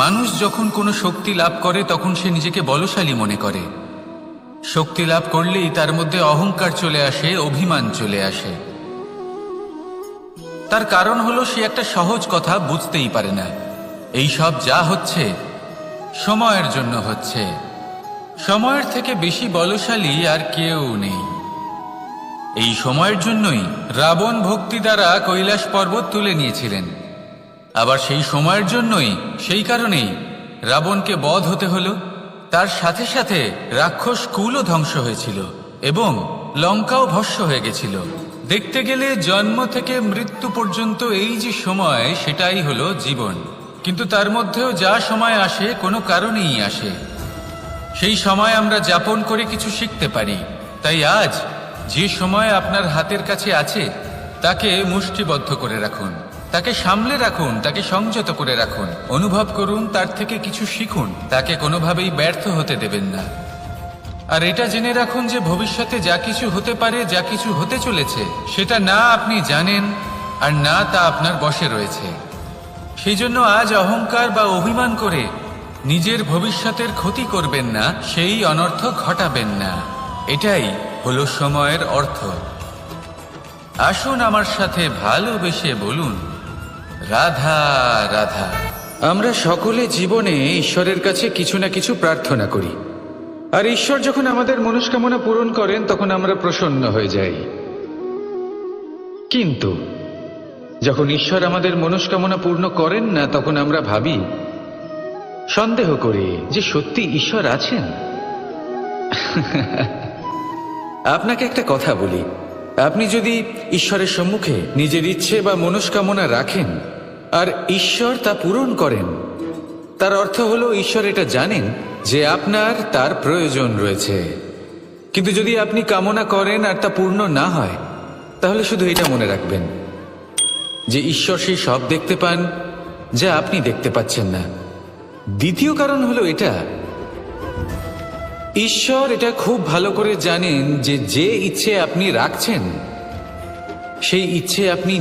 মানুষ যখন কোনো শক্তি লাভ করে তখন সে নিজেকে বলশালী মনে করে। শক্তি লাভ করলেই তার মধ্যে অহংকার চলে আসে, অভিমান চলে আসে। তার কারণ হলো সে একটা সহজ কথা বুঝতেই পারে না। এই সব যা হচ্ছে সময়ের জন্য হচ্ছে। সময়ের থেকে বেশি বলশালী আর কেউ নেই। এই সময়ের জন্যই রাবণ ভক্তি দ্বারা কৈলাস পর্বত তুলে নিয়েছিলেন। আবার সেই সময়ের জন্যই, সেই কারণেই রাবণকে বধ হতে হলো। তার সাথে সাথে রাক্ষস কুলও ধ্বংস হয়েছিল এবং লঙ্কাও ভস্ম হয়ে গেছিল। দেখতে গেলে জন্ম থেকে মৃত্যু পর্যন্ত এই যে সময়, সেটাই হলো জীবন। কিন্তু তার মধ্যেও যা সময় আসে কোনো কারণেই আসে। সেই সময় আমরা যাপন করে কিছু শিখতে পারি। তাই আজ যে সময় আপনার হাতের কাছে আছে তাকে মুষ্টিবদ্ধ করে রাখুন, তাকে সামলে রাখুন, তাকে সংযত করে রাখুন, অনুভব করুন, তার থেকে কিছু শিখুন, তাকে কোনোভাবেই ব্যর্থ হতে দেবেন না। আর এটা জেনে রাখুন যে ভবিষ্যতে যা কিছু হতে পারে, যা কিছু হতে চলেছে, সেটা না আপনি জানেন আর না তা আপনার বশে রয়েছে। সেই জন্য আজ অহংকার বা অভিমান করে নিজের ভবিষ্যতের ক্ষতি করবেন না, সেই অনর্থ ঘটাবেন না। এটাই হলো সময়ের অর্থ। আসুন আমার সাথে ভালোবেসে বলুন, রাধা রাধা। আমরা সকলে জীবনে ঈশ্বরের কাছে কিছু না কিছু প্রার্থনা করি, আর ঈশ্বর যখন আমাদের মনস্কামনা পূরণ করেন তখন আমরা প্রসন্ন হয়ে যাই। কিন্তু যখন ঈশ্বর আমাদের মনস্কামনা পূর্ণ করেন না, তখন আমরা ভাবি, সন্দেহ করি যে সত্যি ঈশ্বর আছেন। আপনাকে একটা কথা বলি, আপনি যদি ঈশ্বরের সম্মুখে নিজের ইচ্ছে বা মনস্কামনা রাখেন আর ঈশ্বর তা পূরণ করেন, তার অর্থ হলো ঈশ্বর এটা জানেন যে আপনার তার প্রয়োজন রয়েছে। কিন্তু যদি আপনি কামনা করেন আর তা পূর্ণ না হয়, তাহলে শুধু এটা মনে রাখবেন যে ঈশ্বর সেই সব দেখতে পান যা আপনি দেখতে পাচ্ছেন না। দ্বিতীয় কারণ হলো এটা, ঈশ্বর এটা খুব ভালো করে জানেন যে যে ইচ্ছে আপনি রাখছেন সেই ইচ্ছে আপনি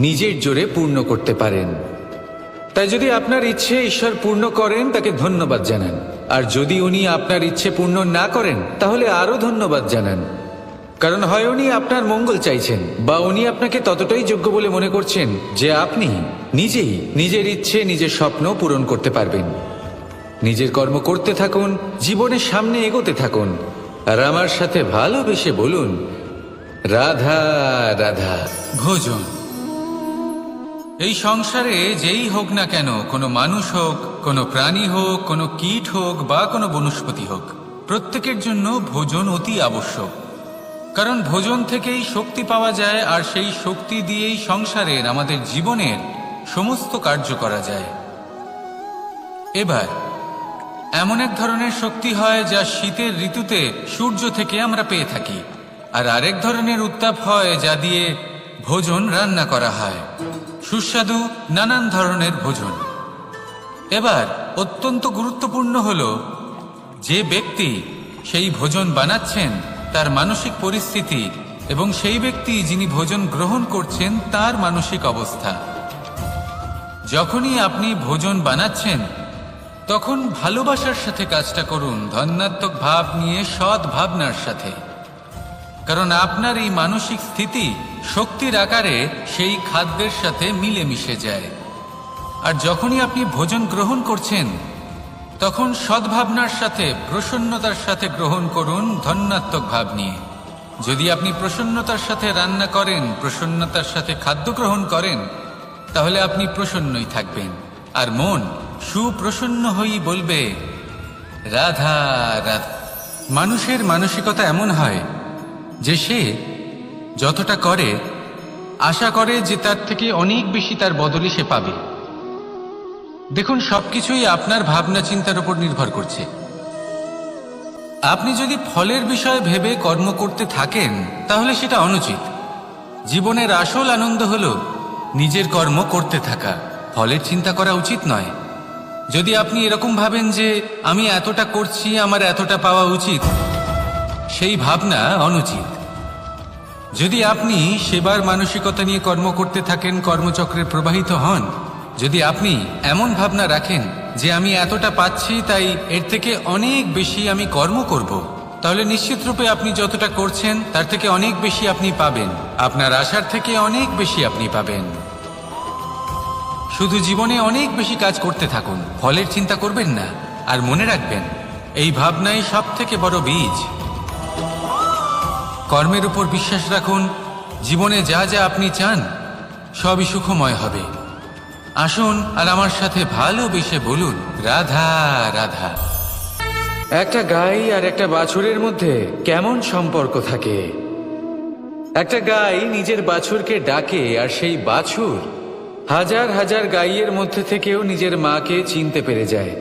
নিজের জোরে পূর্ণ করতে পারেন। তাই যদি আপনার ইচ্ছে ঈশ্বর পূর্ণ করেন, তাকে ধন্যবাদ জানান। আর যদি উনি আপনার ইচ্ছে পূর্ণ না করেন, তাহলে আরো ধন্যবাদ জানান। কারণ হয় উনি আপনার মঙ্গল চাইছেন, বা উনি আপনাকে ততটাই যোগ্য বলে মনে করছেন যে আপনি নিজেই নিজের ইচ্ছে, নিজের স্বপ্ন পূরণ করতে পারবেন। নিজের কর্ম করতে থাকুন, জীবনের সামনে এগোতে থাকুন, আর আমার সাথে ভালোবেসে বলুন, রাধা রাধা। ভোজন। এই সংসারে যেই হোক না কেন, কোনো মানুষ হোক, কোনো প্রাণী হোক, কোনো কীট হোক বা কোনো বনস্পতি হোক, প্রত্যেকের জন্য ভোজন অতি আবশ্যক। কারণ ভোজন থেকেই শক্তি পাওয়া যায়, আর সেই শক্তি দিয়েই সংসারের, আমাদের জীবনের সমস্ত কার্য করা যায়। এবার এমন এক ধরনের শক্তি হয় যা শীতের ঋতুতে সূর্য থেকে আমরা পেয়ে থাকি, আর আরেক ধরনের উত্তাপ হয় যা দিয়ে ভোজন রান্না করা হয়, সুস্বাদু নানান ধরনের ভোজন। এবার অত্যন্ত গুরুত্বপূর্ণ হলো যে ব্যক্তি সেই ভোজন বানাচ্ছেন তার মানসিক পরিস্থিতি, এবং সেই ব্যক্তি যিনি ভোজন গ্রহণ করছেন তার মানসিক অবস্থা। যখনই আপনি ভোজন বানাচ্ছেন তখন ভালোবাসার সাথে কাজটা করুন, ধন্যাত্মক ভাব নিয়ে, সৎ ভাবনার সাথে। কারণ আপনার এই মানসিক স্থিতি শক্তির আকারে সেই খাদ্যের সাথে মিলেমিশে যায়। আর যখনই আপনি ভোজন গ্রহণ করছেন তখন সদ্ভাবনার সাথে, প্রসন্নতার সাথে গ্রহণ করুন, ধন্যাত্মক ভাব নিয়ে। যদি আপনি প্রসন্নতার সাথে রান্না করেন, প্রসন্নতার সাথে খাদ্য গ্রহণ করেন, তাহলে আপনি প্রসন্নই থাকবেন, আর মন সুপ্রসন্ন হয়েই বলবে, রাধা রাধা। মানুষের মানসিকতা এমন হয় যে সে যতটা করে আশা করে যে তার থেকে অনেক বেশি তার বদলে সে পাবে। দেখুন, সবকিছুই আপনার ভাবনা চিন্তার উপর নির্ভর করছে। আপনি যদি ফলের বিষয় ভেবে কর্ম করতে থাকেন তাহলে সেটা অনুচিত। জীবনের আসল আনন্দ হলো নিজের কর্ম করতে থাকা, ফলের চিন্তা করা উচিত নয়। যদি আপনি এরকম ভাবেন যে আমি এতটা করছি, আমার এতটা পাওয়া উচিত, সেই ভাবনা অনুচিত। যদি আপনি সেবার মানসিকতা নিয়ে কর্ম করতে থাকেন, কর্মচক্রে প্রবাহিত হন, যদি আপনি এমন ভাবনা রাখেন যে আমি এতটা পাচ্ছি তাই এর থেকে অনেক বেশি আমি কর্ম করব, তাহলে নিশ্চিত রূপে আপনি যতটা করছেন তার থেকে অনেক বেশি আপনি পাবেন। আপনার আশার থেকে অনেক বেশি আপনি পাবেন। শুধু জীবনে অনেক বেশি কাজ করতে থাকুন, ফলের চিন্তা করবেন না। আর মনে রাখবেন, এই ভাবনাই সব থেকে বড় বীজ। কর্মের উপর বিশ্বাস রাখুন। জীবনে যা যা আপনি চান সবই সুখময় হবে। আসুন আর আমার সাথে ভালোবেসে বলুন, রাধা রাধা। একটা গাই আর একটা বাছুরের মধ্যে কেমন সম্পর্ক থাকে? একটা গাই নিজের বাছুরকে ডাকে, আর সেই বাছুর হাজার হাজার গাইয়ের মধ্যে থেকেও নিজের মাকে চিনতে পেরে যায়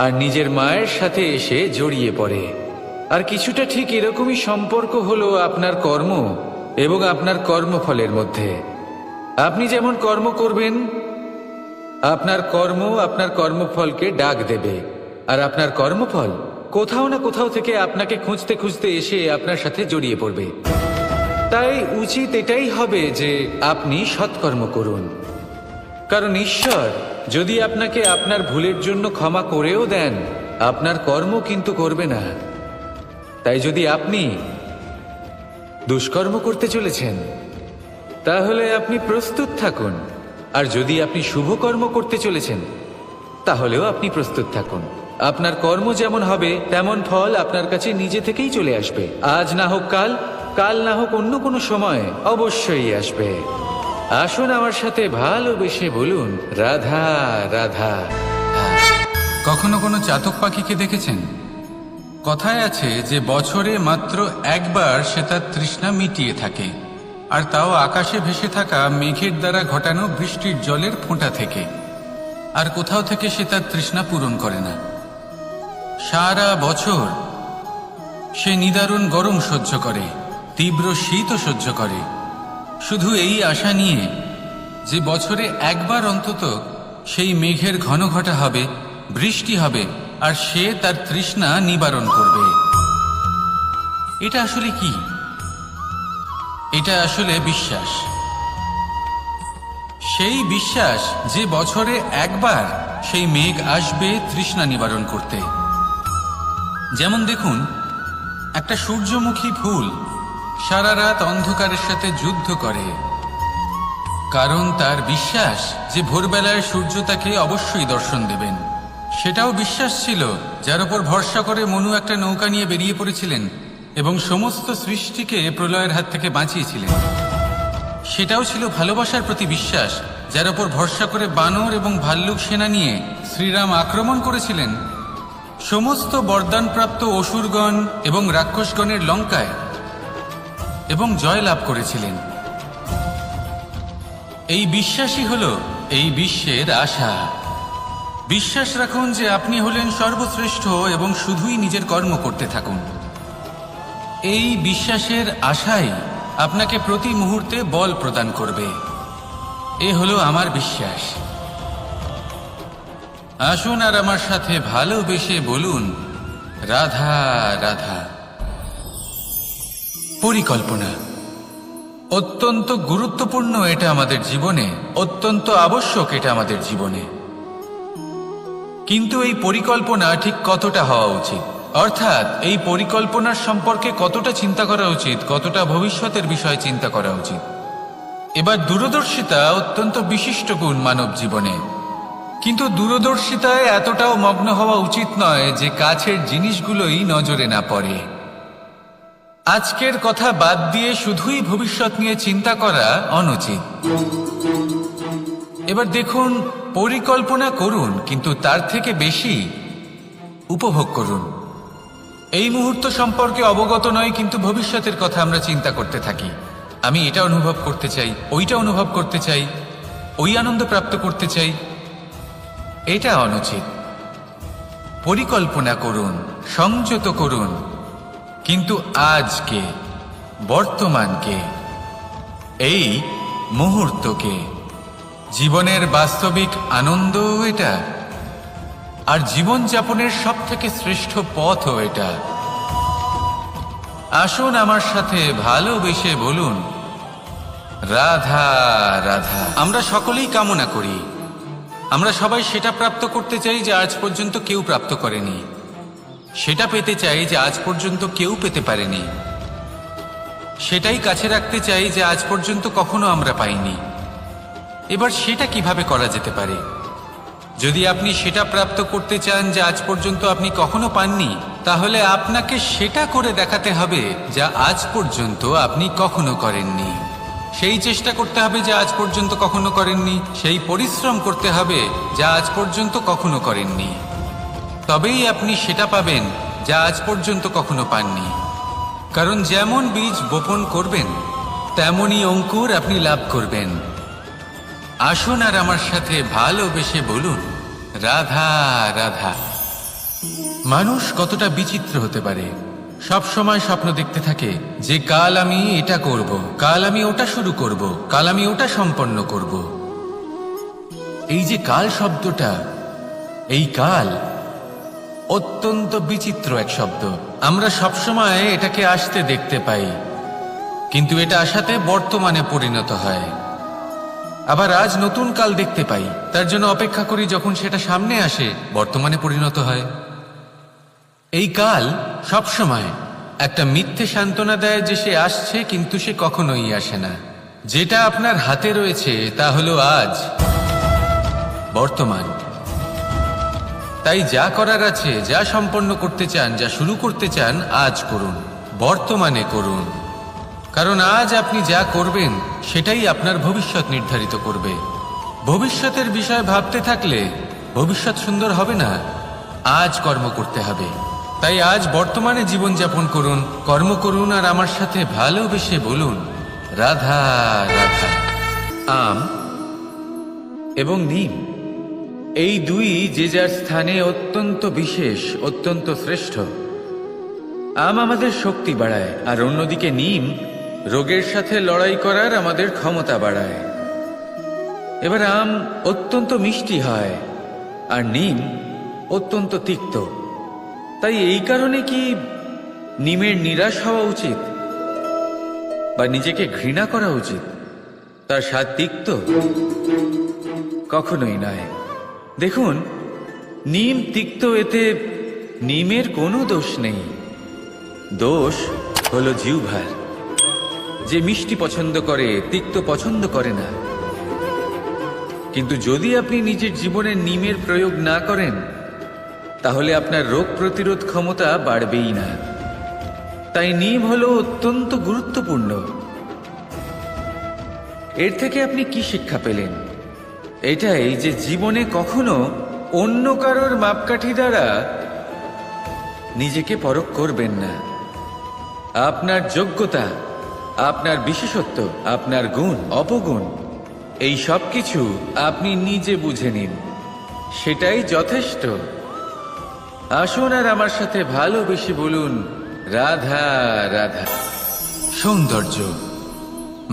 আর নিজের মায়ের সাথে এসে জড়িয়ে পড়ে। আর কিছুটা ঠিক এরকমই সম্পর্ক হলো আপনার কর্ম এবং আপনার কর্মফলের মধ্যে। আপনি যেমন কর্ম করবেন, আপনার কর্ম আপনার কর্মফলকে ডাক দেবে, আর আপনার কর্মফল কোথাও না কোথাও থেকে আপনাকে খুঁজতে খুঁজতে এসে আপনার সাথে জড়িয়ে পড়বে। তাই উচিত এটাই হবে যে আপনি সৎকর্ম করুন, কারণ ঈশ্বর যদি আপনাকে আপনার ভুলের জন্য ক্ষমা করেও দেন, আপনার কর্ম কিন্তু করবে না। তাই যদি আপনি দুষ্কর্ম করতে চলেছেন তাহলে আপনি প্রস্তুত থাকুন, আর যদি আপনি শুভ কর্ম করতে চলেছেন তাহলেও আপনি প্রস্তুত থাকুন। আপনার কর্ম যেমন হবে তেমন ফল আপনার কাছে নিজে থেকেই চলে আসবে। আজ না হোক কাল, কাল না হোক অন্য কোনো সময় অবশ্যই আসবে। আসুন আমার সাথে ভালোবেসে বলুন, রাধা রাধা। কখনো কোনো চাতক পাখিকে দেখেছেন? কথায় আছে যে বছরে মাত্র একবার সে তার তৃষ্ণা মিটিয়ে থাকে, আর তাও আকাশে ভেসে থাকা মেঘের দ্বারা ঘটানো বৃষ্টির জলের ফোঁটা থেকে। আর কোথাও থেকে সে তার তৃষ্ণা পূরণ করে না। সারা বছর সে নিদারুণ গরম সহ্য করে, তীব্র শীতও সহ্য করে, শুধু এই আশা নিয়ে যে বছরে একবার অন্তত সেই মেঘের ঘন ঘটা হবে, বৃষ্টি হবে, আর সে তার তৃষ্ণা নিবারণ করবে। এটা আসলে কি? এটা আসলে বিশ্বাস। সেই বিশ্বাস যে বছরে একবার সেই মেঘ আসবে তৃষ্ণা নিবারণ করতে। যেমন দেখুন, একটা সূর্যমুখী ফুল সারা রাত অন্ধকারের সাথে যুদ্ধ করে, কারণ তার বিশ্বাস যে ভোরবেলায় সূর্য তাকে অবশ্যই দর্শন দেবেন। সেটাও বিশ্বাস ছিল যার উপর ভরসা করে মনু একটা নৌকা নিয়ে বেরিয়ে পড়েছিলেন এবং সমস্ত সৃষ্টিকে প্রলয়ের হাত থেকে বাঁচিয়েছিলেন। সেটাও ছিল ভালোবাসার প্রতি বিশ্বাস, যার উপর ভরসা করে বানর এবং ভাল্লুক সেনা নিয়ে শ্রীরাম আক্রমণ করেছিলেন সমস্ত বরদানপ্রাপ্ত অসুরগণ এবং রাক্ষসগণের লঙ্কায় এবং জয় লাভ করেছিলেন। এই বিশ্বাসই হলো এই বিশ্বের আশা। বিশ্বাস রাখুন যে আপনি হলেন সর্বশ্রেষ্ঠ এবং শুধুই নিজের কর্ম করতে থাকুন। এই বিশ্বাসের আশাই আপনাকে প্রতি মুহূর্তে বল প্রদান করবে। এ হলো আমার বিশ্বাস। আসুন আর আমার সাথে ভালোবেসে বলুন, রাধা রাধা। পরিকল্পনা অত্যন্ত গুরুত্বপূর্ণ, এটা আমাদের জীবনে অত্যন্ত আবশ্যক, এটা আমাদের জীবনে। কিন্তু এই পরিকল্পনা ঠিক কতটা হওয়া উচিত, অর্থাৎ এই পরিকল্পনার সম্পর্কে কতটা চিন্তা করা উচিত, কতটা ভবিষ্যতের বিষয়ে চিন্তা করা উচিত। এবার দূরদর্শিতা অত্যন্ত বিশিষ্ট গুণ মানব জীবনে, কিন্তু দূরদর্শিতায় এতটাও মগ্ন হওয়া উচিত নয় যে কাছের জিনিসগুলোই নজরে না পড়ে। আজকের কথা বাদ দিয়ে শুধুই ভবিষ্যৎ নিয়ে চিন্তা করা অনুচিত। এবার দেখুন, পরিকল্পনা করুন কিন্তু তার থেকে বেশি উপভোগ করুন। এই মুহূর্ত সম্পর্কে অবগত নয়, কিন্তু ভবিষ্যতের কথা আমরা চিন্তা করতে থাকি। আমি এটা অনুভব করতে চাই, ওইটা অনুভব করতে চাই, ওই আনন্দ প্রাপ্ত করতে চাই। এটা অনুচিত। পরিকল্পনা করুন, সংযত করুন, কিন্তু আজকে, বর্তমানকে, এই মুহূর্তকে। জীবনের বাস্তবিক আনন্দ এটা, আর জীবনযাপনের সব থেকে শ্রেষ্ঠ পথও এটা। আসুন আমার সাথে ভালোবেসে বলুন, রাধা রাধা। আমরা সকলেই কামনা করি আমরা সবাই সেটা প্রাপ্ত করতে চাই যে আজ পর্যন্ত কেউ প্রাপ্ত করেনি, সেটা পেতে চাই যে আজ পর্যন্ত কেউ পেতে পারেনি, সেটাই কাছে রাখতে চাই যে আজ পর্যন্ত কখনো আমরা পাইনি। এবার সেটা কিভাবে করা যেতে পারে? যদি আপনি সেটা প্রাপ্ত করতে চান যা আজ পর্যন্ত আপনি কখনো পাননি, তাহলে আপনাকে সেটা করে দেখাতে হবে যা আজ পর্যন্ত আপনি কখনো করেননি। সেই চেষ্টা করতে হবে যা আজ পর্যন্ত কখনো করেননি, সেই পরিশ্রম করতে হবে যা আজ পর্যন্ত কখনো করেননি। তবেই আপনি সেটা পাবেন যা আজ পর্যন্ত কখনো পাননি। কারণ যেমন বীজ বপন করবেন তেমনই অঙ্কুর আপনি লাভ করবেন। আসুন আর আমার সাথে ভালোবেসে বলুন, রাধা রাধা। মানুষ কতটা বিচিত্র হতে পারে। সব সময় স্বপ্ন দেখতে থাকে যে কাল আমি এটা করব, কাল আমি ওটা শুরু করব, কাল আমি ওটা সম্পন্ন করব। এই যে কাল শব্দটা, এই কাল অত্যন্ত বিচিত্র এক শব্দ। আমরা সবসময় এটাকে আসতে দেখতে পাই, কিন্তু এটা আসাতে বর্তমানে পরিণত হয়। আবার আজ নতুন কাল দেখতে পাই, তার জন্য অপেক্ষা করি, যখন সেটা সামনে আসে বর্তমানে পরিণত হয়। এই কাল সবসময় একটা মিথ্যে সান্ত্বনা দেয় যে সে আসছে, কিন্তু সে কখনোই আসে না। যেটা আপনার হাতে রয়েছে তা হলো আজ, বর্তমান। তাই যা করার আছে, যা সম্পন্ন করতে চান, যা শুরু করতে চান, আজ করুন, বর্তমানে করুন। কারণ আজ আপনি যা করবেন সেটাই আপনার ভবিষ্যৎ নির্ধারিত করবে। ভবিষ্যতের বিষয় ভাবতে থাকলে ভবিষ্যৎ সুন্দর হবে না। আজ কর্ম করতে হবে। তাই আজ বর্তমানে জীবনযাপন করুন, কর্ম করুন, আর আমার সাথে ভালোবেসে বলুন, রাধা রাধা। আম এবং নিম, এই দুই যে যার স্থানে অত্যন্ত বিশেষ, অত্যন্ত শ্রেষ্ঠ। আম আমাদের শক্তি বাড়ায়, আর অন্যদিকে নিম রোগের সাথে লড়াই করার আমাদের ক্ষমতা বাড়ায়। এবার আম অত্যন্ত মিষ্টি হয় আর নিম অত্যন্ত তিক্ত। তাই এই কারণে কি নিমের নিরাশ হওয়া উচিত বা নিজেকে ঘৃণা করা উচিত? তার স্বাদ তিক্ত? কখনোই নয়। দেখুন, নিম তিক্ত, এতে নিমের কোনো দোষ নেই। দোষ হলো জিহ্বার, যে মিষ্টি পছন্দ করে, তিক্ত পছন্দ করে না। কিন্তু যদি আপনি নিজের জীবনে নিমের প্রয়োগ না করেন, তাহলে আপনার রোগ প্রতিরোধ ক্ষমতা বাড়বেই না। তাই নিম হলো অত্যন্ত গুরুত্বপূর্ণ। এর থেকে আপনি কি শিক্ষা পেলেন? এটাই যে জীবনে কখনো অন্য কারোর মাপকাঠি দ্বারা নিজেকে পরখ করবেন না। আপনার যোগ্যতা, আপনার বিশেষত্ব, আপনার গুণ, অপগুণ, এই সব কিছু আপনি নিজে বুঝে নিন, সেটাই যথেষ্ট। আসুন আর আমার সাথে ভালোবেসে বলুন, রাধা রাধা। সৌন্দর্য।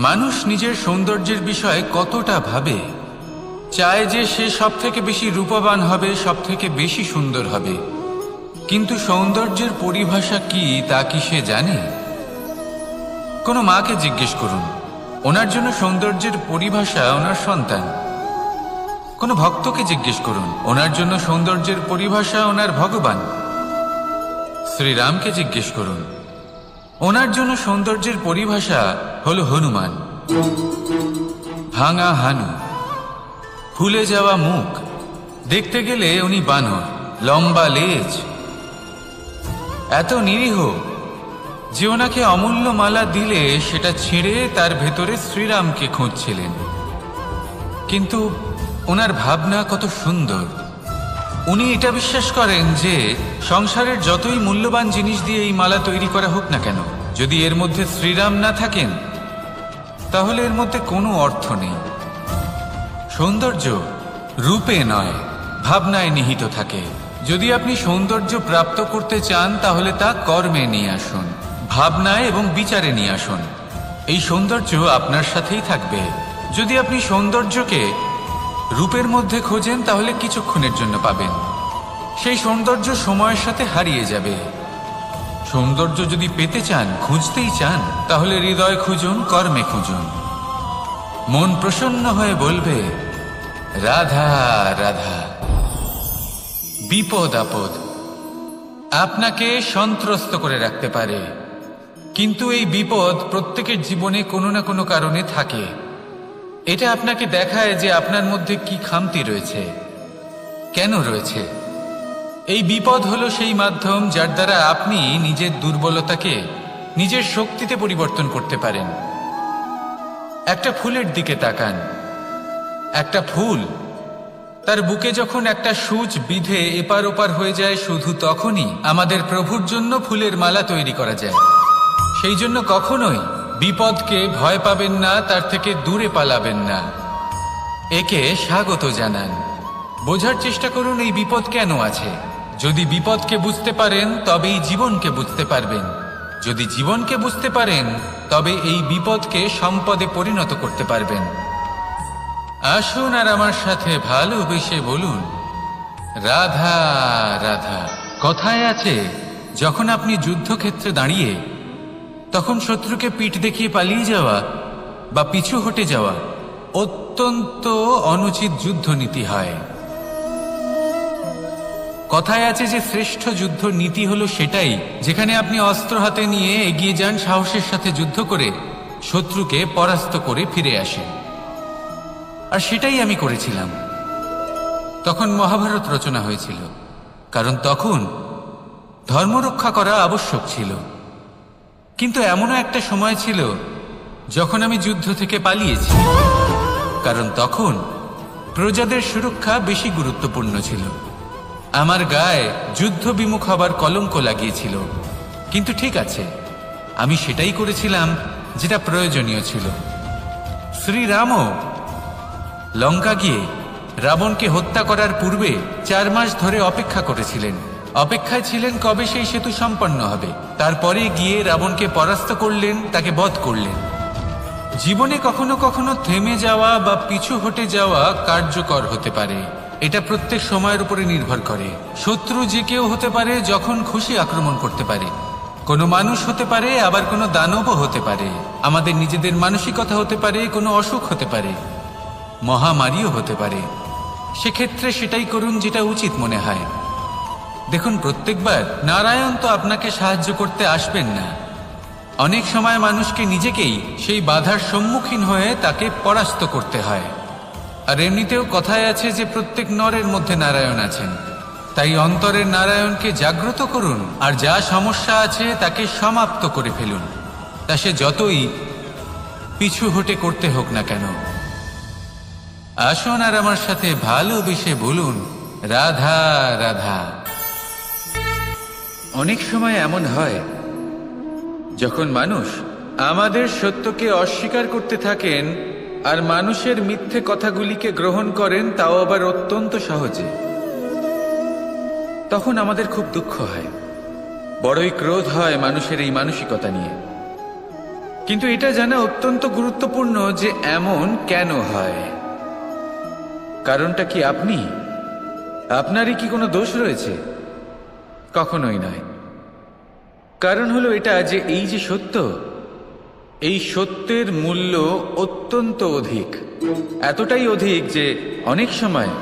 মানুষ নিজের সৌন্দর্যের বিষয়ে কতটা ভাবে, চায় যে সে সব থেকে বেশি রূপবান হবে, সব থেকে বেশি সুন্দর হবে। কিন্তু সৌন্দর্যের পরিভাষা কি তা কি সে জানে? কোনো মাকে জিজ্ঞেস করুন, ওনার জন্য সৌন্দর্যের পরিভাষা ওনার সন্তান। কোনো ভক্তকে জিজ্ঞেস করুন, ওনার জন্য সৌন্দর্যের পরিভাষা ওনার ভগবান। শ্রীরামকে জিজ্ঞেস করুন, ওনার জন্য সৌন্দর্যের পরিভাষা হলো হনুমান। ভাঙা হানু, ফুলে যাওয়া মুখ, দেখতে গেলে উনি বানর, লম্বা লেজ, এত নিরীহ যে ওনাকে অমূল্য মালা দিলে সেটা ছিঁড়ে তার ভেতরে শ্রীরামকে খুঁজছিলেন। কিন্তু ওনার ভাবনা কত সুন্দর। উনি এটা বিশ্বাস করেন যে সংসারের যতই মূল্যবান জিনিস দিয়ে এই মালা তৈরি করা হোক না কেন, যদি এর মধ্যে শ্রীরাম না থাকেন তাহলে এর মধ্যে কোনো অর্থ নেই। সৌন্দর্য রূপে নয়, ভাবনায় নিহিত থাকে। যদি আপনি সৌন্দর্য প্রাপ্ত করতে চান তাহলে তা কর্মে নিয়ে আসুন, ভাবনায় এবং বিচারে নিয়ে আসুন। এই সৌন্দর্য আপনার সাথেই থাকবে। যদি আপনি সৌন্দর্যকে রূপের মধ্যে খোঁজেন তাহলে কিছুক্ষণের জন্য পাবেন, সেই সৌন্দর্য সময়ের সাথে হারিয়ে যাবে। সৌন্দর্য যদি পেতে চান, খুঁজতেই চান, তাহলে হৃদয় খুঁজুন, কর্মে খুঁজুন। মন প্রসন্ন হয়ে বলবে, রাধা রাধা। বিপদ আপদ আপনাকে সন্ত্রস্ত করে রাখতে পারে, কিন্তু এই বিপদ প্রত্যেকের জীবনে কোনো না কোনো কারণে থাকে। এটা আপনাকে দেখায় যে আপনার মধ্যে কি খামতি রয়েছে, কেন রয়েছে। এই বিপদ হলো সেই মাধ্যম যার দ্বারা আপনি নিজের দুর্বলতাকে নিজের শক্তিতে পরিবর্তন করতে পারেন। একটা ফুলের দিকে তাকান। একটা ফুল, তার বুকে যখন একটা সূচ বিঁধে এপার ওপার হয়ে যায়, শুধু তখনই আমাদের প্রভুর জন্য ফুলের মালা তৈরি করা যায়। সেই জন্য কখনোই বিপদকে ভয় পাবেন না, তার থেকে দূরে পালাবেন না, একে স্বাগত জানান। বোঝার চেষ্টা করুন এই বিপদ কেন আছে। যদি বিপদকে বুঝতে পারেন তবেই জীবনকে বুঝতে পারবেন। যদি জীবনকে বুঝতে পারেন তবে এই বিপদকে সম্পদে পরিণত করতে পারবেন। আসুন আর আমার সাথে ভালোবেসে বলুন, রাধা রাধা। কথায় আছে, যখন আপনি যুদ্ধক্ষেত্রে দাঁড়িয়ে তখন শত্রুকে পিঠ দেখিয়ে পালিয়ে যাওয়া বা পিছু হটে যাওয়া অত্যন্ত অনুচিত যুদ্ধনীতি হয়। কথায় আছে যে শ্রেষ্ঠ যুদ্ধ নীতি হলো সেটাই যেখানে আপনি অস্ত্র হাতে নিয়ে এগিয়ে যান, সাহসের সাথে যুদ্ধ করে শত্রুকে পরাস্ত করে ফিরে আসেন। আর সেটাই আমি করেছিলাম। তখন মহাভারত রচনা হয়েছিল, কারণ তখন ধর্মরক্ষা করা আবশ্যক ছিল। কিন্তু এমনও একটা সময় ছিল যখন আমি যুদ্ধ থেকে পালিয়েছি, কারণ তখন প্রজাদের সুরক্ষা বেশি গুরুত্বপূর্ণ ছিল। আমার গায়ে যুদ্ধ বিমুখ হবার কলঙ্ক লাগিয়েছিল। কিন্তু ঠিক আছে, আমি সেটাই করেছিলাম যেটা প্রয়োজনীয় ছিল। শ্রীরামও লঙ্কা গিয়ে রাবণকে হত্যা করার পূর্বে 4 মাস ধরে অপেক্ষা করেছিলেন। অপেক্ষায় ছিলেন কবে সেই সেতু সম্পন্ন হবে। তারপরে গিয়ে রাবণকে পরাস্ত করলেন, তাকে বধ করলেন। জীবনে কখনো কখনো থেমে যাওয়া বা পিছু হটে যাওয়া কার্যকর হতে পারে। এটা প্রত্যেক সময়ের উপরে নির্ভর করে। শত্রু যে কেউ হতে পারে, যখন খুশি আক্রমণ করতে পারে। কোনো মানুষ হতে পারে, আবার কোনো দানবও হতে পারে। আমাদের নিজেদের মানসিকতা হতে পারে, কোনো অসুখ হতে পারে, মহামারীও হতে পারে। সেক্ষেত্রে সেটাই করুন যেটা উচিত মনে হয়। দেখুন, প্রত্যেকবার নারায়ণ তো আপনাকে সাহায্য করতে আসবেন না। অনেক সময় মানুষকে নিজেকেই সেই বাধার সম্মুখীন হয়ে তাকে পরাস্ত করতে হয়। আর এমনিতেও কথায় আছে যে প্রত্যেক নরের মধ্যে নারায়ণ আছেন। তাই অন্তরের নারায়ণকে জাগ্রত করুন, আর যা সমস্যা আছে তাকে সমাপ্ত করে ফেলুন, তা সে যতই পিছু হটে করতে হোক না কেন। আসুন আর আমার সাথে ভালোবেসে বলুন, রাধা রাধা। অনেক সময় এমন হয় যখন মানুষ আমাদের সত্যকে অস্বীকার করতে থাকেন আর মানুষের মিথ্যে কথাগুলিকে গ্রহণ করেন, তাও আবার অত্যন্ত সহজে। তখন আমাদের খুব দুঃখ হয়, বড়ই ক্রোধ হয় মানুষের এই মানসিকতা নিয়ে। কিন্তু এটা জানা অত্যন্ত গুরুত্বপূর্ণ যে এমন কেন হয়। কারণটা কি আপনারই কি কোনো দোষ রয়েছে? কখনোই নয়। কারণ হলো এটা যে এই যে সত্য, এই সত্যের মূল্য অত্যন্ত অধিক। এতটাই অধিক যে অনেক সময়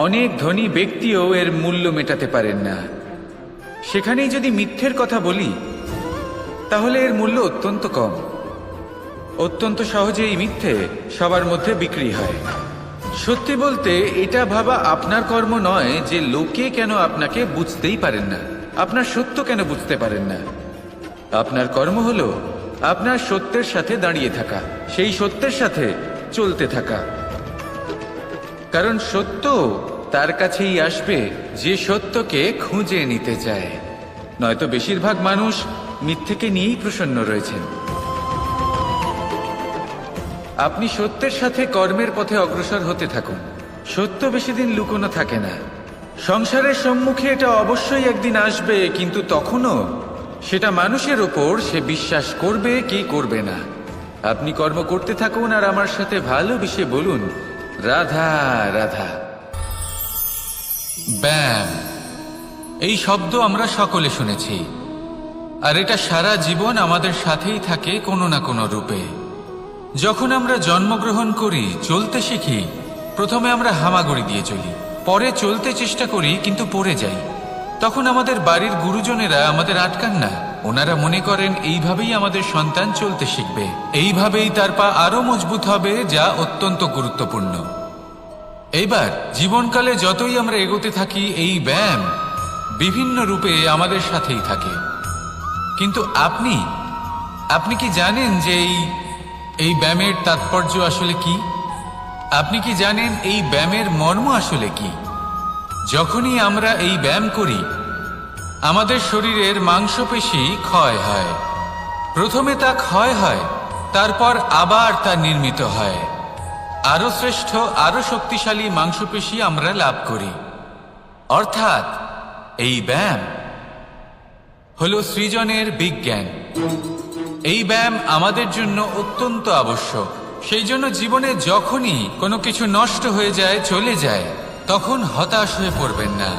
অনেক ধনী ব্যক্তিও এর মূল্য মেটাতে পারেন না। সেখানেই যদি মিথ্যের কথা বলি, তাহলে এর মূল্য অত্যন্ত কম। অত্যন্ত সহজে এই মিথ্যে সবার মধ্যে বিক্রি হয়। সত্যি বলতে এটা ভাবা আপনার কর্ম নয় যে লোকে কেন আপনাকে বুঝতেই পারেন না, আপনার সত্য কেন বুঝতে পারেন না। আপনার কর্ম হলো আপনার সত্যের সাথে দাঁড়িয়ে থাকা, সেই সত্যের সাথে চলতে থাকা। কারণ সত্য তার কাছেই আসবে যে সত্যকে খুঁজে নিতে চায়। নয়তো বেশিরভাগ মানুষ মিথ্যেকে নিয়েই প্রসন্ন রয়েছেন। আপনি সত্যের সাথে কর্মের পথে অগ্রসর হতে থাকুন। সত্য বেশি দিন লুকোনো থাকে না। সংসারের সম্মুখে এটা অবশ্যই একদিন আসবে, কিন্তু তখনও সেটা মানুষের ওপর সে বিশ্বাস করবে কি করবে না। আপনি কর্ম করতে থাকুন আর আমার সাথে ভালোবেসে বলুন, রাধা রাধা। ব্যায়াম, এই শব্দ আমরা সকলে শুনেছি, আর এটা সারা জীবন আমাদের সাথেই থাকে কোনো না কোনো রূপে। যখন আমরা জন্মগ্রহণ করি, চলতে শিখি, প্রথমে আমরা হামাগুড়ি দিয়ে চলি, পরে চলতে চেষ্টা করি কিন্তু পড়ে যাই। তখন আমাদের বাড়ির গুরুজনেরা আমাদের আটকান না। ওনারা মনে করেন এইভাবেই আমাদের সন্তান চলতে শিখবে, এইভাবেই তার পা আরো মজবুত হবে, যা অত্যন্ত গুরুত্বপূর্ণ। এইবার জীবনকালে যতই আমরা এগোতে থাকি, এই ব্যায়াম বিভিন্ন রূপে আমাদের সাথেই থাকে। কিন্তু আপনি কি জানেন যে এই ব্যায়ামের তাৎপর্য আসলে কি? আপনি কি জানেন এই ব্যায়ামের মর্ম আসলে কি? যখনই আমরা এই ব্যায়াম করি, আমাদের শরীরের মাংসপেশি ক্ষয় হয়। প্রথমে তা ক্ষয় হয়, তারপর আবার তা নির্মিত হয়। আরো শ্রেষ্ঠ, আরো শক্তিশালী মাংসপেশি আমরা লাভ করি। অর্থাৎ এই ব্যায়াম হলো সৃজনের বিজ্ঞান। এই ব্যায়াম আমাদের জন্য অত্যন্ত আবশ্যক। সেই জন্য জীবনে যখনই কোনো কিছু নষ্ট হয়ে যায়, চলে যায়, তখন হতাশ হয়ে পড়বেন না,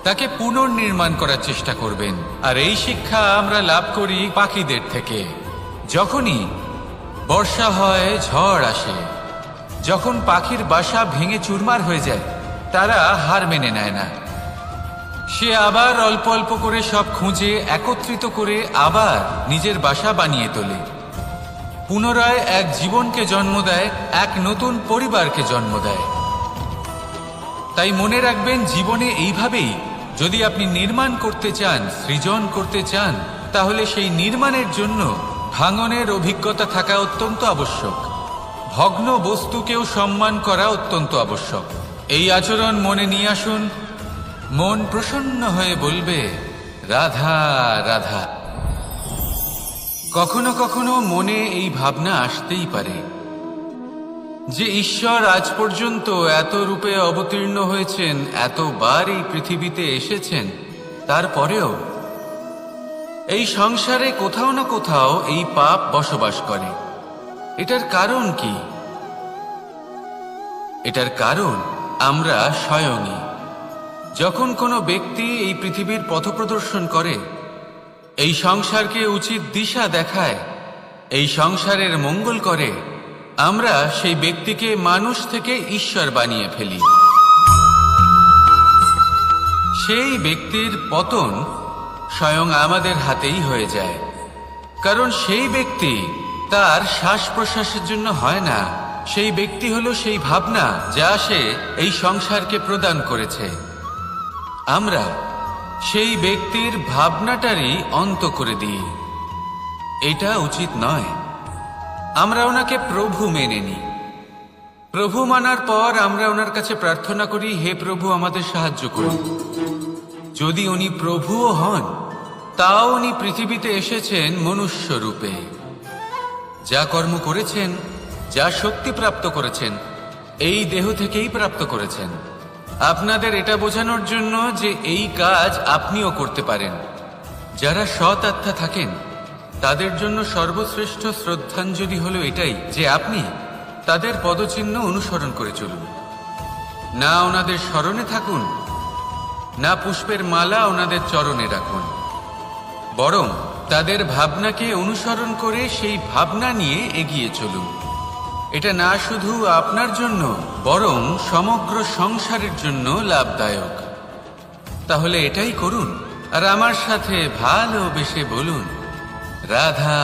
তাকে পুনর্নির্মাণ করার চেষ্টা করবেন। আর এই শিক্ষা আমরা লাভ করি পাখিদের থেকে। যখনই বর্ষা হয়, ঝড় আসে, যখন পাখির বাসা ভেঙে চুরমার হয়ে যায়, তারা হার মেনে নেয় না। সে আবার অল্প অল্প করে সব খুঁজে একত্রিত করে আবার নিজের বাসা বানিয়ে তোলে, পুনরায় এক জীবনকে জন্ম দেয়, এক নতুন পরিবারকে জন্ম দেয়। তাই মনে রাখবেন, জীবনে এইভাবেই যদি আপনি নির্মাণ করতে চান, সৃজন করতে চান, তাহলে সেই নির্মাণের জন্য ভাঙনের অভিজ্ঞতা থাকা অত্যন্ত আবশ্যক। ভগ্ন বস্তুকেও সম্মান করা অত্যন্ত আবশ্যক। এই আচরণ মনে নিয়ে আসুন, মন প্রসন্ন হয়ে বলবে রাধা রাধা। কখনো কখনো মনে এই ভাবনা আসতেই পারে যে ঈশ্বর আজ পর্যন্ত এত রূপে অবতীর্ণ হয়েছেন, এতবার এই পৃথিবীতে এসেছেন, তারপরেও এই সংসারে কোথাও না কোথাও এই পাপ বসবাস করে। এটার কারণ কি? এটার কারণ আমরা স্বয়ংই। যখন কোনো ব্যক্তি এই পৃথিবীর পথপ্রদর্শন করে, এই সংসারকে উচিত দিশা দেখায়, এই সংসারের মঙ্গল করে, আমরা সেই ব্যক্তিকে মানুষ থেকে ঈশ্বর বানিয়ে ফেলি। সেই ব্যক্তির পতন স্বয়ং আমাদের হাতেই হয়ে যায়। কারণ সেই ব্যক্তি তার শ্বাস প্রশ্বাসের জন্য হয় না, সেই ব্যক্তি হলো সেই ভাবনা যা সে এই সংসারকে প্রদান করেছে। আমরা সেই ব্যক্তির ভাবনাটারই অন্ত করে দিই। এটা উচিত নয়। আমরা ওনাকে প্রভু মেনে নিই। প্রভু মানার পর আমরা ওনার কাছে প্রার্থনা করি, হে প্রভু, আমাদের সাহায্য করুন। যদি উনি প্রভুও হন, তাও উনি পৃথিবীতে এসেছেন মনুষ্য রূপে। যা কর্ম করেছেন, যা শক্তি প্রাপ্ত করেছেন, এই দেহ থেকেই প্রাপ্ত করেছেন। আপনাদের এটা বোঝানোর জন্য যে এই কাজ আপনিও করতে পারেন। যারা সৎ আত্মা থাকেন, তাদের জন্য সর্বশ্রেষ্ঠ শ্রদ্ধাঞ্জলি হলো এটাই যে আপনি তাদের পদচিহ্ন অনুসরণ করে চলুন। না ওনাদের স্মরণে থাকুন, না পুষ্পের মালা ওনাদের চরণে রাখুন, বরং তাদের ভাবনাকে অনুসরণ করে সেই ভাবনা নিয়ে এগিয়ে চলুন। এটা না শুধু আপনার জন্য, বরং সমগ্র সংসারের জন্য লাভদায়ক। তাহলে এটাই করুন, আর আমার সাথে ভালোবেসে বলুন রাধা।